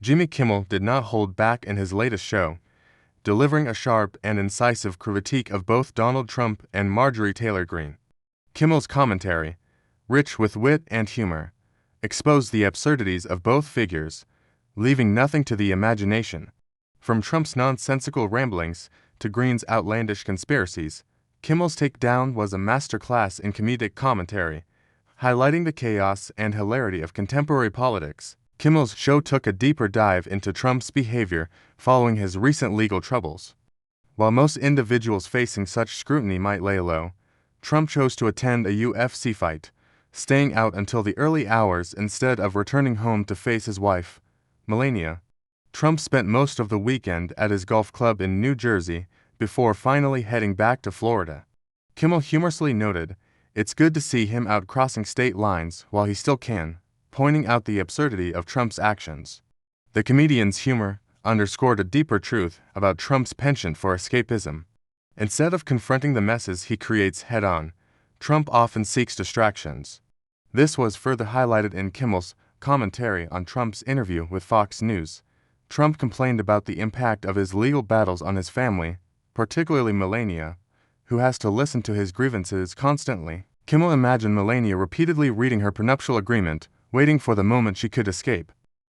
Jimmy Kimmel did not hold back in his latest show, delivering a sharp and incisive critique of both Donald Trump and Marjorie Taylor Greene. Kimmel's commentary, rich with wit and humor, exposed the absurdities of both figures, leaving nothing to the imagination. From Trump's nonsensical ramblings to Greene's outlandish conspiracies, Kimmel's takedown was a masterclass in comedic commentary, highlighting the chaos and hilarity of contemporary politics. Kimmel's show took a deeper dive into Trump's behavior following his recent legal troubles. While most individuals facing such scrutiny might lay low, Trump chose to attend a UFC fight, staying out until the early hours instead of returning home to face his wife, Melania. Trump spent most of the weekend at his golf club in New Jersey before finally heading back to Florida. Kimmel humorously noted, "It's good to see him out crossing state lines while he still can," pointing out the absurdity of Trump's actions. The comedian's humor underscored a deeper truth about Trump's penchant for escapism. Instead of confronting the messes he creates head-on, Trump often seeks distractions. This was further highlighted in Kimmel's commentary on Trump's interview with Fox News. Trump complained about the impact of his legal battles on his family, particularly Melania, who has to listen to his grievances constantly. Kimmel imagined Melania repeatedly reading her prenuptial agreement, waiting for the moment she could escape.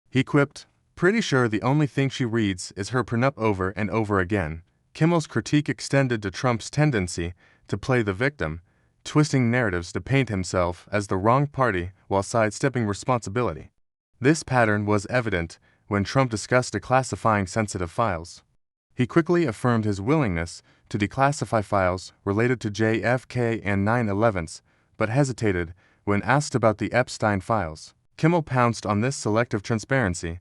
He quipped, "Pretty sure the only thing she reads is her prenup over and over again." Kimmel's critique extended to Trump's tendency to play the victim, twisting narratives to paint himself as the wrong party while sidestepping responsibility. This pattern was evident when Trump discussed declassifying sensitive files. He quickly affirmed his willingness to declassify files related to JFK and 9/11s, but hesitated when asked about the Epstein files. Kimmel pounced on this selective transparency,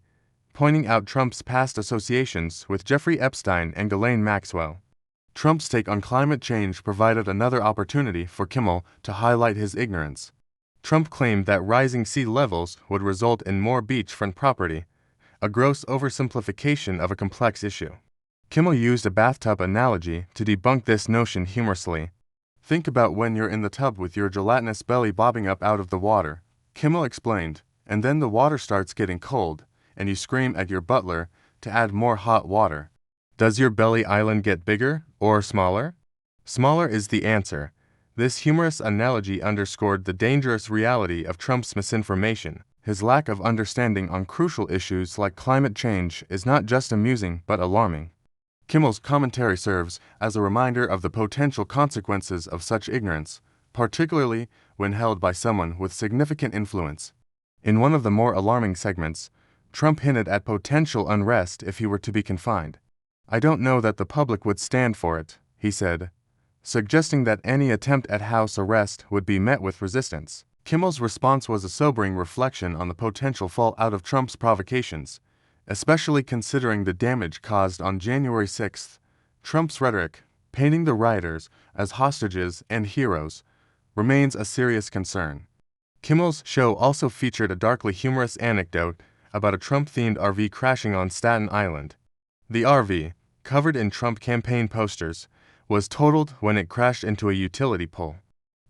pointing out Trump's past associations with Jeffrey Epstein and Ghislaine Maxwell. Trump's take on climate change provided another opportunity for Kimmel to highlight his ignorance. Trump claimed that rising sea levels would result in more beachfront property, a gross oversimplification of a complex issue. Kimmel used a bathtub analogy to debunk this notion humorously. "Think about when you're in the tub with your gelatinous belly bobbing up out of the water," Kimmel explained, "and then the water starts getting cold, and you scream at your butler to add more hot water. Does your belly island get bigger or smaller? Smaller is the answer." This humorous analogy underscored the dangerous reality of Trump's misinformation. His lack of understanding on crucial issues like climate change is not just amusing but alarming. Kimmel's commentary serves as a reminder of the potential consequences of such ignorance, particularly when held by someone with significant influence. In one of the more alarming segments, Trump hinted at potential unrest if he were to be confined. "I don't know that the public would stand for it," he said, suggesting that any attempt at house arrest would be met with resistance. Kimmel's response was a sobering reflection on the potential fallout of Trump's provocations, especially considering the damage caused on January 6th. Trump's rhetoric, painting the rioters as hostages and heroes, remains a serious concern. Kimmel's show also featured a darkly humorous anecdote about a Trump-themed RV crashing on Staten Island. The RV, covered in Trump campaign posters, was totaled when it crashed into a utility pole.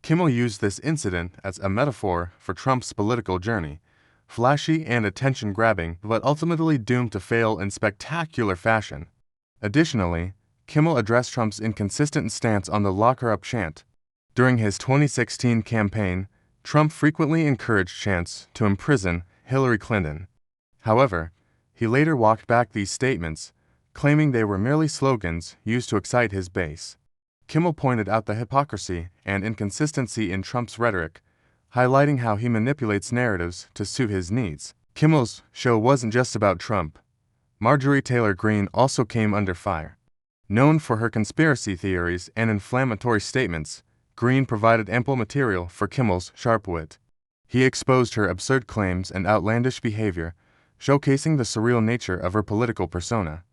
Kimmel used this incident as a metaphor for Trump's political journey, flashy and attention-grabbing but ultimately doomed to fail in spectacular fashion. Additionally, Kimmel addressed Trump's inconsistent stance on the "lock her up" chant. During his 2016 campaign, Trump frequently encouraged chants to imprison Hillary Clinton. However, he later walked back these statements, claiming they were merely slogans used to excite his base. Kimmel pointed out the hypocrisy and inconsistency in Trump's rhetoric, highlighting how he manipulates narratives to suit his needs. Kimmel's show wasn't just about Trump. Marjorie Taylor Greene also came under fire. Known for her conspiracy theories and inflammatory statements, Greene provided ample material for Kimmel's sharp wit. He exposed her absurd claims and outlandish behavior, showcasing the surreal nature of her political persona.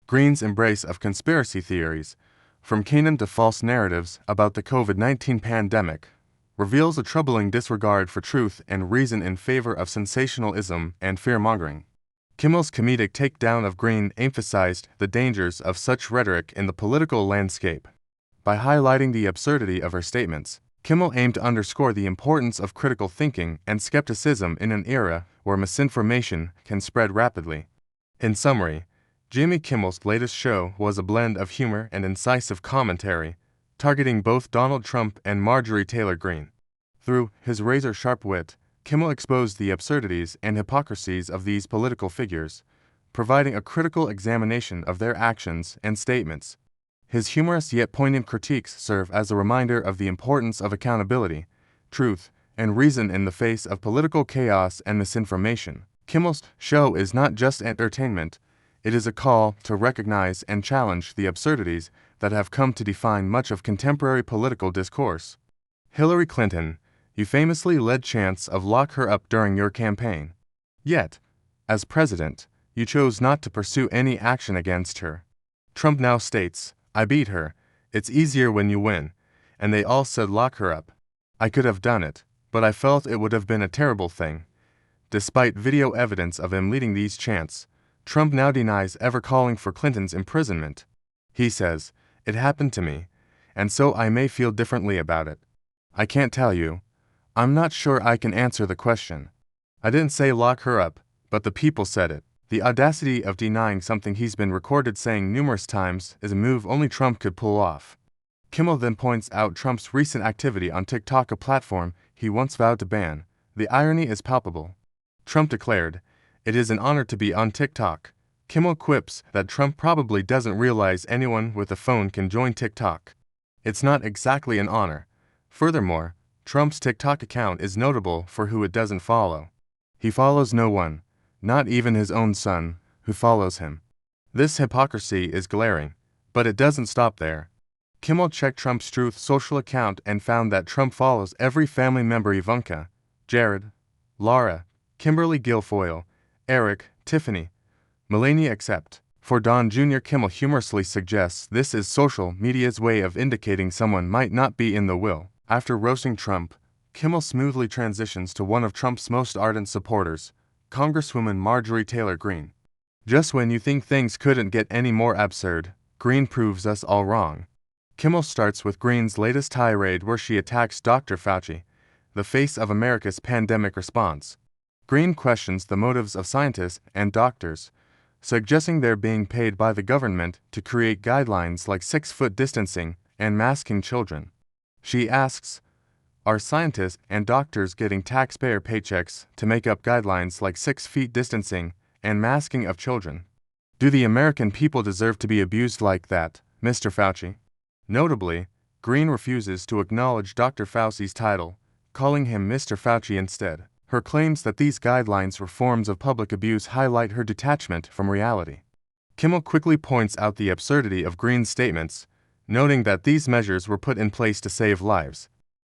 Greene's embrace of conspiracy theories, from canon to false narratives about the COVID-19 pandemic, reveals a troubling disregard for truth and reason in favor of sensationalism and fear-mongering. Kimmel's comedic takedown of Greene emphasized the dangers of such rhetoric in the political landscape. By highlighting the absurdity of her statements, Kimmel aimed to underscore the importance of critical thinking and skepticism in an era where misinformation can spread rapidly. In summary, Jimmy Kimmel's latest show was a blend of humor and incisive commentary, targeting both Donald Trump and Marjorie Taylor Greene. Through his razor-sharp wit, Kimmel exposed the absurdities and hypocrisies of these political figures, providing a critical examination of their actions and statements. His humorous yet poignant critiques serve as a reminder of the importance of accountability, truth, and reason in the face of political chaos and misinformation. Kimmel's show is not just entertainment, it is a call to recognize and challenge the absurdities that have come to define much of contemporary political discourse. Hillary Clinton, you famously led chants of "lock her up" during your campaign. Yet, as president, you chose not to pursue any action against her. Trump now states, "I beat her, it's easier when you win," and they all said lock her up. I could have done it, but I felt it would have been a terrible thing. Despite video evidence of him leading these chants, Trump now denies ever calling for Clinton's imprisonment. He says, "It happened to me, and so I may feel differently about it. I can't tell you. I'm not sure I can answer the question. I didn't say lock her up, but the people said it." The audacity of denying something he's been recorded saying numerous times is a move only Trump could pull off. Kimmel then points out Trump's recent activity on TikTok, a platform he once vowed to ban. The irony is palpable. Trump declared, "It is an honor to be on TikTok." Kimmel quips that Trump probably doesn't realize anyone with a phone can join TikTok. It's not exactly an honor. Furthermore, Trump's TikTok account is notable for who it doesn't follow. He follows no one, not even his own son, who follows him. This hypocrisy is glaring, but it doesn't stop there. Kimmel checked Trump's Truth Social account and found that Trump follows every family member: Ivanka, Jared, Laura, Kimberly Guilfoyle, Eric, Tiffany, Melania except for Don Jr. Kimmel humorously suggests this is social media's way of indicating someone might not be in the will. After roasting Trump, Kimmel smoothly transitions to one of Trump's most ardent supporters, Congresswoman Marjorie Taylor Greene. Just when you think things couldn't get any more absurd, Greene proves us all wrong. Kimmel starts with Greene's latest tirade where she attacks Dr. Fauci, the face of America's pandemic response. Greene questions the motives of scientists and doctors, suggesting they're being paid by the government to create guidelines like 6-foot distancing and masking children. She asks, are scientists and doctors getting taxpayer paychecks to make up guidelines like 6 feet distancing and masking of children? Do the American people deserve to be abused like that, Mr. Fauci? Notably, Greene refuses to acknowledge Dr. Fauci's title, calling him Mr. Fauci instead. Her claims that these guidelines were forms of public abuse highlight her detachment from reality. Kimmel quickly points out the absurdity of Greene's statements, noting that these measures were put in place to save lives.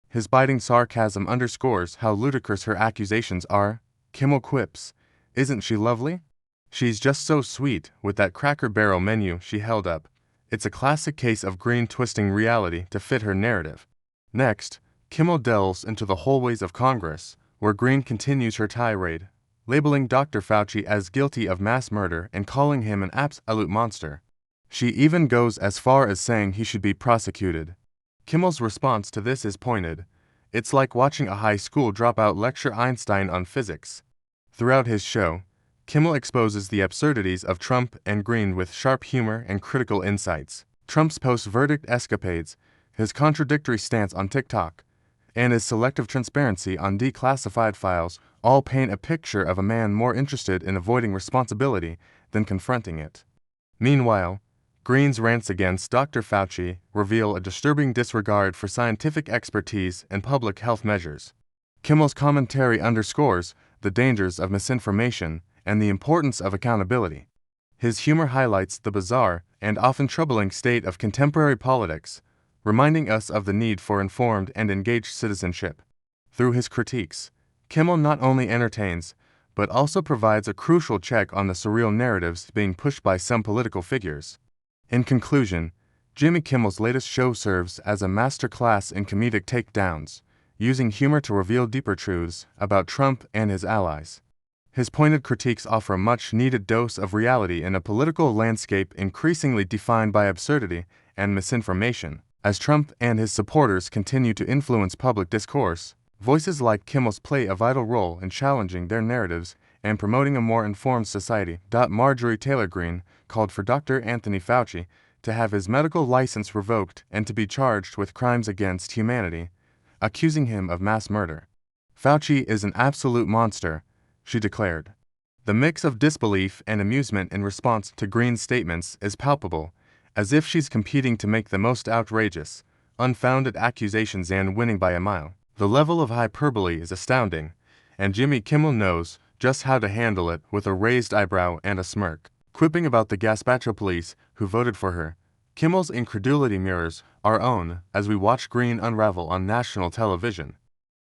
His biting sarcasm underscores how ludicrous her accusations are. Kimmel quips, "Isn't she lovely? She's just so sweet," with that Cracker Barrel menu she held up. It's a classic case of Greene twisting reality to fit her narrative. Next, Kimmel delves into the hallways of Congress, where Greene continues her tirade, labeling Dr. Fauci as guilty of mass murder and calling him an absolute monster. She even goes as far as saying he should be prosecuted. Kimmel's response to this is pointed. It's like watching a high school dropout lecture Einstein on physics. Throughout his show, Kimmel exposes the absurdities of Trump and Greene with sharp humor and critical insights. Trump's post-verdict escapades, his contradictory stance on TikTok, and his selective transparency on declassified files all paint a picture of a man more interested in avoiding responsibility than confronting it. Meanwhile, Greene's rants against Dr. Fauci reveal a disturbing disregard for scientific expertise and public health measures. Kimmel's commentary underscores the dangers of misinformation and the importance of accountability. His humor highlights the bizarre and often troubling state of contemporary politics, reminding us of the need for informed and engaged citizenship. Through his critiques, Kimmel not only entertains, but also provides a crucial check on the surreal narratives being pushed by some political figures. In conclusion, Jimmy Kimmel's latest show serves as a masterclass in comedic takedowns, using humor to reveal deeper truths about Trump and his allies. His pointed critiques offer a much-needed dose of reality in a political landscape increasingly defined by absurdity and misinformation. As Trump and his supporters continue to influence public discourse, voices like Kimmel's play a vital role in challenging their narratives and promoting a more informed society. Marjorie Taylor Greene called for Dr. Anthony Fauci to have his medical license revoked and to be charged with crimes against humanity, accusing him of mass murder. Fauci is an absolute monster, she declared. The mix of disbelief and amusement in response to Greene's statements is palpable, as if she's competing to make the most outrageous, unfounded accusations and winning by a mile. The level of hyperbole is astounding, and Jimmy Kimmel knows just how to handle it with a raised eyebrow and a smirk. Quipping about the gazpacho police who voted for her, Kimmel's incredulity mirrors our own as we watch Greene unravel on national television.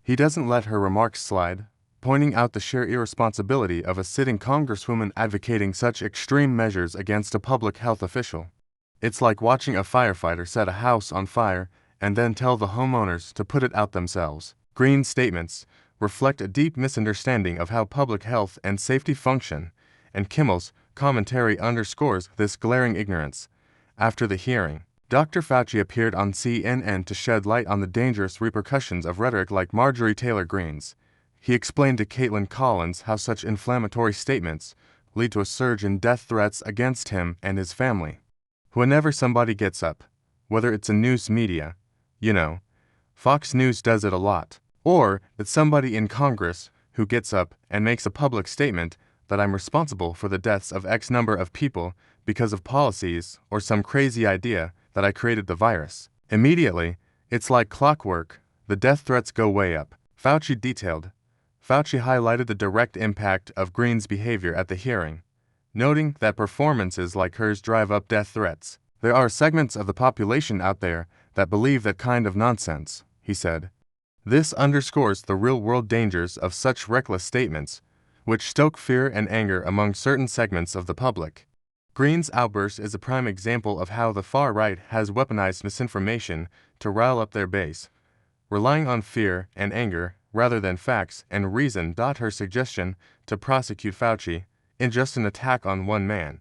He doesn't let her remarks slide, pointing out the sheer irresponsibility of a sitting congresswoman advocating such extreme measures against a public health official. It's like watching a firefighter set a house on fire and then tell the homeowners to put it out themselves. Greene's statements reflect a deep misunderstanding of how public health and safety function, and Kimmel's commentary underscores this glaring ignorance. After the hearing, Dr. Fauci appeared on CNN to shed light on the dangerous repercussions of rhetoric like Marjorie Taylor Greene's. He explained to Caitlin Collins how such inflammatory statements lead to a surge in death threats against him and his family. Whenever somebody gets up, whether it's a news media, Fox News does it a lot, or it's somebody in Congress who gets up and makes a public statement that I'm responsible for the deaths of X number of people because of policies or some crazy idea that I created the virus. Immediately, it's like clockwork, the death threats go way up. Fauci detailed. Fauci highlighted the direct impact of Greene's behavior at the hearing, noting that performances like hers drive up death threats. There are segments of the population out there that believe that kind of nonsense, he said. This underscores the real-world dangers of such reckless statements, which stoke fear and anger among certain segments of the public. Greene's outburst is a prime example of how the far right has weaponized misinformation to rile up their base, relying on fear and anger rather than facts and reason. Her suggestion to prosecute Fauci isn't just an attack on one man.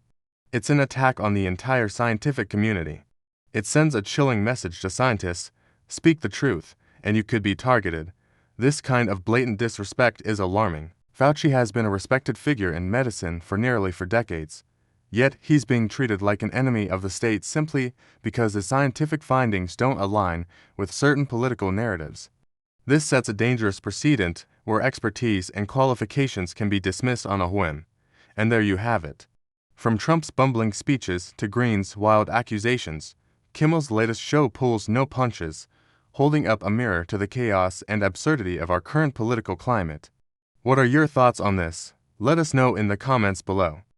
It's an attack on the entire scientific community. It sends a chilling message to scientists: speak the truth, and you could be targeted. This kind of blatant disrespect is alarming. Fauci has been a respected figure in medicine for nearly 4 decades. Yet he's being treated like an enemy of the state simply because his scientific findings don't align with certain political narratives. This sets a dangerous precedent where expertise and qualifications can be dismissed on a whim. And there you have it. From Trump's bumbling speeches to Greene's wild accusations, Kimmel's latest show pulls no punches, holding up a mirror to the chaos and absurdity of our current political climate. What are your thoughts on this? Let us know in the comments below.